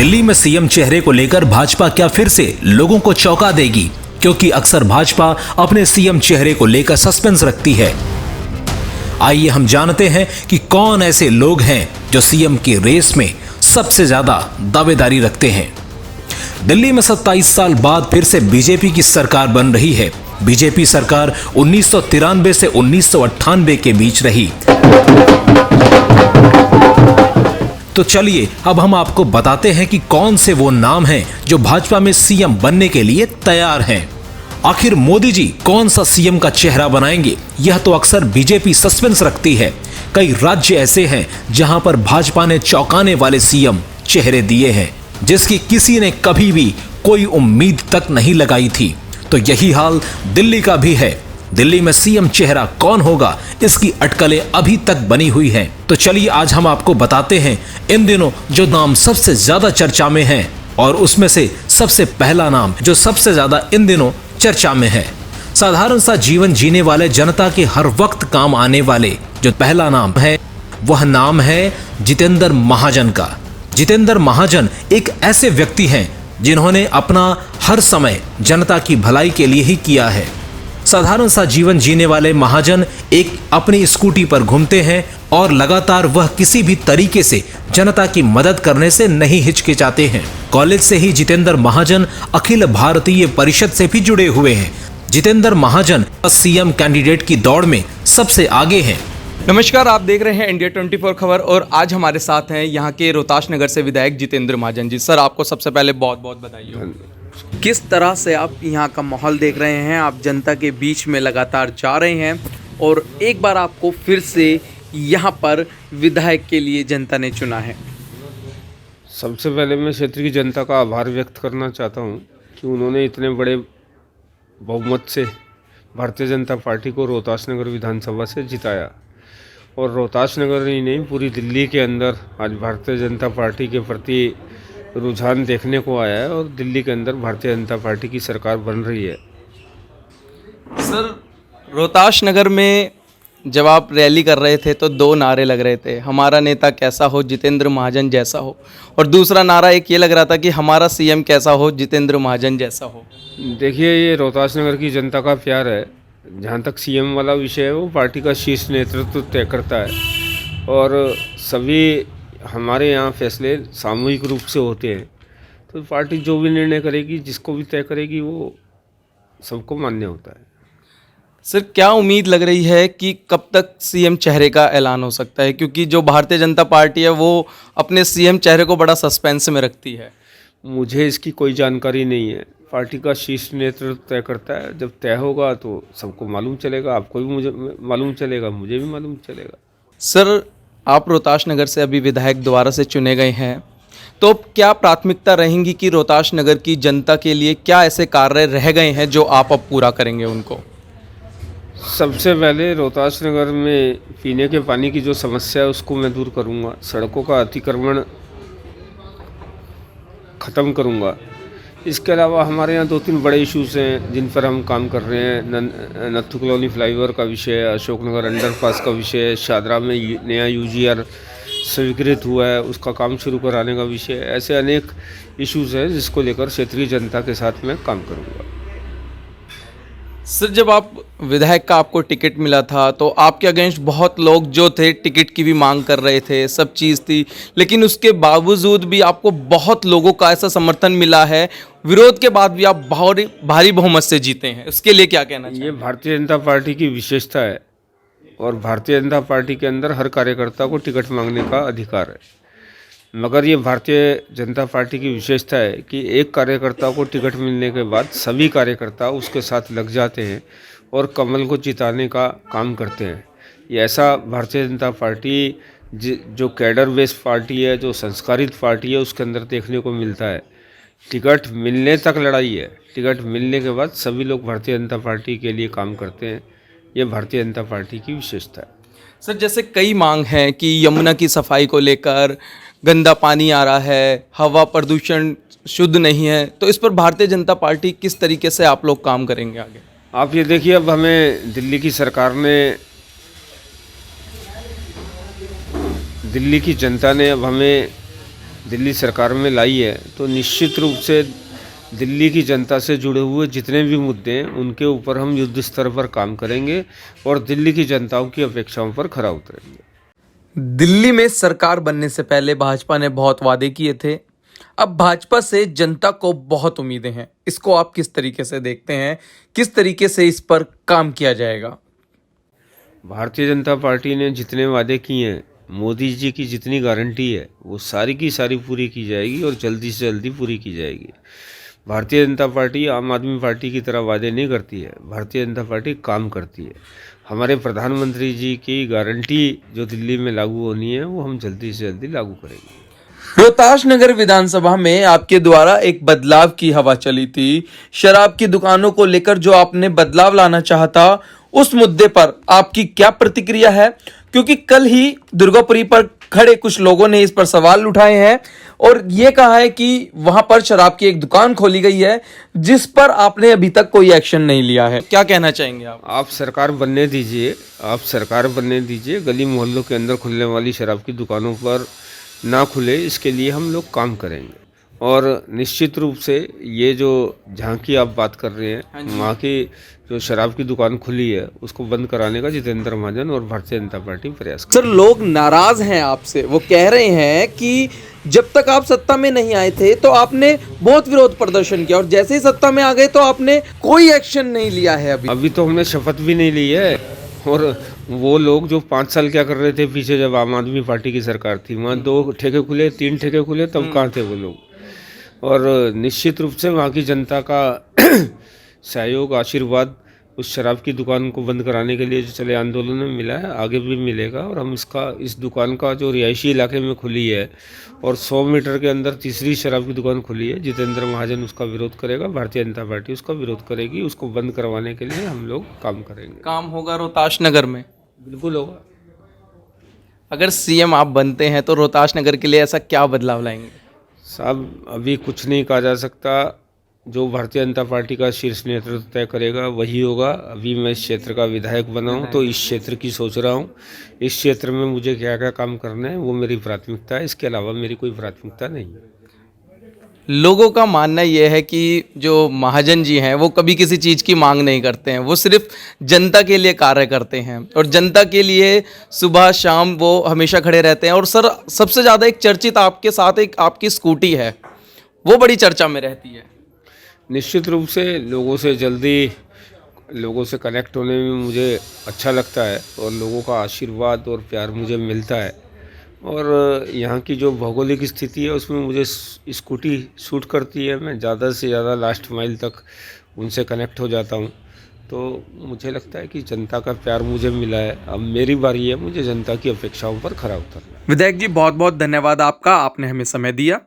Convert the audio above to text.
दिल्ली में सीएम चेहरे को लेकर भाजपा क्या फिर से लोगों को चौंका देगी? क्योंकि अक्सर भाजपा अपने सीएम चेहरे को लेकर सस्पेंस रखती है। आइए हम जानते हैं कि कौन ऐसे लोग हैं जो सीएम की रेस में सबसे ज्यादा दावेदारी रखते हैं। दिल्ली में 27 साल बाद फिर से बीजेपी की सरकार बन रही है। बीजेपी सरकार 1993 से 1998 के बीच रही। तो चलिए अब हम आपको बताते हैं कि कौन से वो नाम हैं जो भाजपा में सीएम बनने के लिए तैयार हैं। आखिर मोदी जी कौन सा सीएम का चेहरा बनाएंगे, यह तो अक्सर बीजेपी सस्पेंस रखती है। कई राज्य ऐसे हैं जहां पर भाजपा ने चौंकाने वाले सीएम चेहरे दिए हैं, जिसकी किसी ने कभी भी कोई उम्मीद तक नहीं लगाई थी। तो यही हाल दिल्ली का भी है। दिल्ली में सीएम चेहरा कौन होगा, इसकी अटकलें अभी तक बनी हुई हैं। तो चलिए आज हम आपको बताते हैं इन दिनों जो नाम सबसे ज्यादा चर्चा में हैं, और उसमें से सबसे पहला नाम जो सबसे ज्यादा इन दिनों चर्चा में है। साधारण सा जीवन जीने वाले जनता के हर वक्त काम आने वाले जो पहला नाम है, वह नाम है जितेंद्र महाजन का। जितेंद्र महाजन एक ऐसे व्यक्ति हैं जिन्होंने अपना हर समय जनता की भलाई के लिए ही किया है। साधारण सा जीवन जीने वाले महाजन एक अपनी स्कूटी पर घूमते हैं और लगातार वह किसी भी तरीके से जनता की मदद करने से नहीं हिचकिचाते हैं। कॉलेज से ही जितेंद्र महाजन अखिल भारतीय परिषद से भी जुड़े हुए हैं। जितेंद्र महाजन सीएम कैंडिडेट की दौड़ में सबसे आगे हैं। नमस्कार, आप देख रहे हैं इंडिया 24 खबर और आज हमारे साथ हैं यहाँ के रोहतास नगर से विधायक जितेंद्र महाजन जी। सर, आपको सबसे पहले बहुत बहुत बधाई हो। किस तरह से आप यहाँ का माहौल देख रहे हैं? आप जनता के बीच में लगातार जा रहे हैं और एक बार आपको फिर से यहाँ पर विधायक के लिए जनता ने चुना है। सबसे पहले मैं क्षेत्र की जनता का आभार व्यक्त करना चाहता हूँ कि उन्होंने इतने बड़े बहुमत से भारतीय जनता पार्टी को रोहतास नगर विधानसभा से जिताया। और रोहतास नगर ही नहीं, पूरी दिल्ली के अंदर आज भारतीय जनता पार्टी के प्रति रुझान देखने को आया है और दिल्ली के अंदर भारतीय जनता पार्टी की सरकार बन रही है। सर, रोहतास नगर में जब आप रैली कर रहे थे तो दो नारे लग रहे थे, हमारा नेता कैसा हो, जितेंद्र महाजन जैसा हो, और दूसरा नारा एक ये लग रहा था कि हमारा सीएम कैसा हो, जितेंद्र महाजन जैसा हो। देखिए, ये रोहतास नगर की जनता का प्यार है। जहाँ तक सीएम वाला विषय है, वो पार्टी का शीर्ष नेतृत्व तय करता है और सभी हमारे यहाँ फैसले सामूहिक रूप से होते हैं। तो पार्टी जो भी निर्णय करेगी, जिसको भी तय करेगी, वो सबको मान्य होता है। सर, क्या उम्मीद लग रही है कि कब तक सीएम चेहरे का ऐलान हो सकता है? क्योंकि जो भारतीय जनता पार्टी है वो अपने सीएम चेहरे को बड़ा सस्पेंस में रखती है। मुझे इसकी कोई जानकारी नहीं है। पार्टी का शीर्ष नेतृत्व तय करता है। जब तय होगा तो सबको मालूम चलेगा, आपको भी मुझे मालूम चलेगा, मुझे भी मालूम चलेगा। सर, आप रोहतास नगर से अभी विधायक दोबारा से चुने गए हैं, तो क्या प्राथमिकता रहेंगी कि रोहतास नगर की जनता के लिए क्या ऐसे कार्य रह गए हैं जो आप अब पूरा करेंगे उनको? सबसे पहले रोहतास नगर में पीने के पानी की जो समस्या है उसको मैं दूर करूंगा। सड़कों का अतिक्रमण ख़त्म करूंगा। इसके अलावा हमारे यहाँ 2-3 बड़े इश्यूज़ हैं जिन पर हम काम कर रहे हैं। नत्थू कॉलोनी फ्लाईओवर का विषय है, अशोकनगर अंडरपास का विषय है, शादरा में नया यूजीआर स्वीकृत हुआ है, उसका काम शुरू कराने का विषय है। ऐसे अनेक इश्यूज़ हैं जिसको लेकर क्षेत्रीय जनता के साथ मैं काम करूँगा। सर, जब आप विधायक का आपको टिकट मिला था तो आपके अगेंस्ट बहुत लोग जो थे टिकट की भी मांग कर रहे थे, सब चीज़ थी, लेकिन उसके बावजूद भी आपको बहुत लोगों का ऐसा समर्थन मिला है, विरोध के बाद भी आप भारी बहुमत से जीते हैं। उसके लिए क्या कहना चाहिए? ये भारतीय जनता पार्टी की विशेषता है और भारतीय जनता पार्टी के अंदर हर कार्यकर्ता को टिकट मांगने का अधिकार है। मगर ये भारतीय जनता पार्टी की विशेषता है कि एक कार्यकर्ता को टिकट मिलने के बाद सभी कार्यकर्ता उसके साथ लग जाते हैं और कमल को जिताने का काम करते हैं। ये ऐसा भारतीय जनता पार्टी जो कैडर बेस्ड पार्टी है, जो संस्कारित पार्टी है, उसके अंदर देखने को मिलता है। टिकट मिलने तक लड़ाई है, टिकट मिलने के बाद सभी लोग भारतीय जनता पार्टी के लिए काम करते हैं। ये भारतीय जनता पार्टी की विशेषता है। सर, जैसे कई मांग हैं कि यमुना की सफाई को लेकर गंदा पानी आ रहा है, हवा प्रदूषण शुद्ध नहीं है, तो इस पर भारतीय जनता पार्टी किस तरीके से आप लोग काम करेंगे आगे? आप ये देखिए, अब हमें दिल्ली की सरकार ने, दिल्ली की जनता ने अब हमें दिल्ली सरकार में लाई है, तो निश्चित रूप से दिल्ली की जनता से जुड़े हुए जितने भी मुद्दे हैं उनके ऊपर हम युद्ध स्तर पर काम करेंगे और दिल्ली की जनताओं की अपेक्षाओं पर खरा उतरेंगे। दिल्ली में सरकार बनने से पहले भाजपा ने बहुत वादे किए थे। अब भाजपा से जनता को बहुत उम्मीदें हैं। इसको आप किस तरीके से देखते हैं? किस तरीके से इस पर काम किया जाएगा? भारतीय जनता पार्टी ने जितने वादे किए हैं, मोदी जी की जितनी गारंटी है, वो सारी की सारी पूरी की जाएगी और जल्दी से जल्दी पूरी की जाएगी। भारतीय जनता पार्टी आम आदमी पार्टी की तरह वादे नहीं करती है, भारतीय जनता पार्टी काम करती है। हमारे प्रधानमंत्री जी की गारंटी जो दिल्ली में लागू होनी है, वो हम जल्दी से जल्दी लागू करेंगे। रोहताश नगर विधानसभा में आपके द्वारा एक बदलाव की हवा चली थी। शराब की दुकानों को लेकर जो आपने बदलाव लाना चाहा था, उस मुद्दे पर आपकी क्या प्रतिक्रिया है? क्योंकि कल ही दुर्गापुरी पर खड़े कुछ लोगों ने इस पर सवाल उठाए हैं और ये कहा है कि वहां पर शराब की एक दुकान खोली गई है, जिस पर आपने अभी तक कोई एक्शन नहीं लिया है। क्या कहना चाहेंगे आप? आप सरकार बनने दीजिए, आप सरकार बनने दीजिए। गली मोहल्लों के अंदर खुलने वाली शराब की दुकानों पर ना खुले, इसके लिए हम लोग काम करेंगे। और निश्चित रूप से ये जो जहाँ की आप बात कर रहे हैं, वहाँ की जो शराब की दुकान खुली है उसको बंद कराने का जितेंद्र महाजन और भारतीय जनता पार्टी प्रयास कर। सर, लोग नाराज हैं आपसे। वो कह रहे हैं कि जब तक आप सत्ता में नहीं आए थे तो आपने बहुत विरोध प्रदर्शन किया और जैसे ही सत्ता में आ गए तो आपने कोई एक्शन नहीं लिया है। अभी तो हमने शपथ भी नहीं ली है। और वो लोग जो 5 साल क्या कर रहे थे पीछे, जब आम आदमी पार्टी की सरकार थी, वहाँ 2 ठेके खुले, 3 ठेके खुले, तब कहाँ थे वो लोग? और निश्चित रूप से वहाँ की जनता का सहयोग, आशीर्वाद उस शराब की दुकान को बंद कराने के लिए जो चले आंदोलन में मिला है, आगे भी मिलेगा। और हम इस दुकान का जो रिहायशी इलाके में खुली है और 100 मीटर के अंदर तीसरी शराब की दुकान खुली है, जितेंद्र महाजन उसका विरोध करेगा, भारतीय जनता पार्टी उसका विरोध करेगी। उसको बंद करवाने के लिए हम लोग काम करेंगे। काम होगा रोहताश नगर में? बिल्कुल होगा। अगर सीएम आप बनते हैं तो रोहताश नगर के लिए ऐसा क्या बदलाव लाएंगे? साहब, अभी कुछ नहीं कहा जा सकता। जो भारतीय जनता पार्टी का शीर्ष नेतृत्व तय करेगा वही होगा। अभी मैं इस क्षेत्र का विधायक बना हूँ, तो इस क्षेत्र की सोच रहा हूँ। इस क्षेत्र में मुझे क्या क्या काम करना है वो मेरी प्राथमिकता है। इसके अलावा मेरी कोई प्राथमिकता नहीं है। लोगों का मानना यह है कि जो महाजन जी हैं वो कभी किसी चीज़ की मांग नहीं करते हैं, वो सिर्फ जनता के लिए कार्य करते हैं और जनता के लिए सुबह शाम वो हमेशा खड़े रहते हैं। और सर, सबसे ज़्यादा एक चर्चित आपके साथ एक आपकी स्कूटी है, वो बड़ी चर्चा में रहती है। निश्चित रूप से लोगों से जल्दी लोगों से कनेक्ट होने में मुझे अच्छा लगता है और लोगों का आशीर्वाद और प्यार मुझे मिलता है। और यहाँ की जो भौगोलिक स्थिति है उसमें मुझे स्कूटी सूट करती है। मैं ज़्यादा से ज़्यादा लास्ट माइल तक उनसे कनेक्ट हो जाता हूँ। तो मुझे लगता है कि जनता का प्यार मुझे मिला है। अब मेरी बारी है मुझे जनता की अपेक्षाओं पर खरा उतरना। विधायक जी, बहुत बहुत धन्यवाद आपका, आपने हमें समय दिया।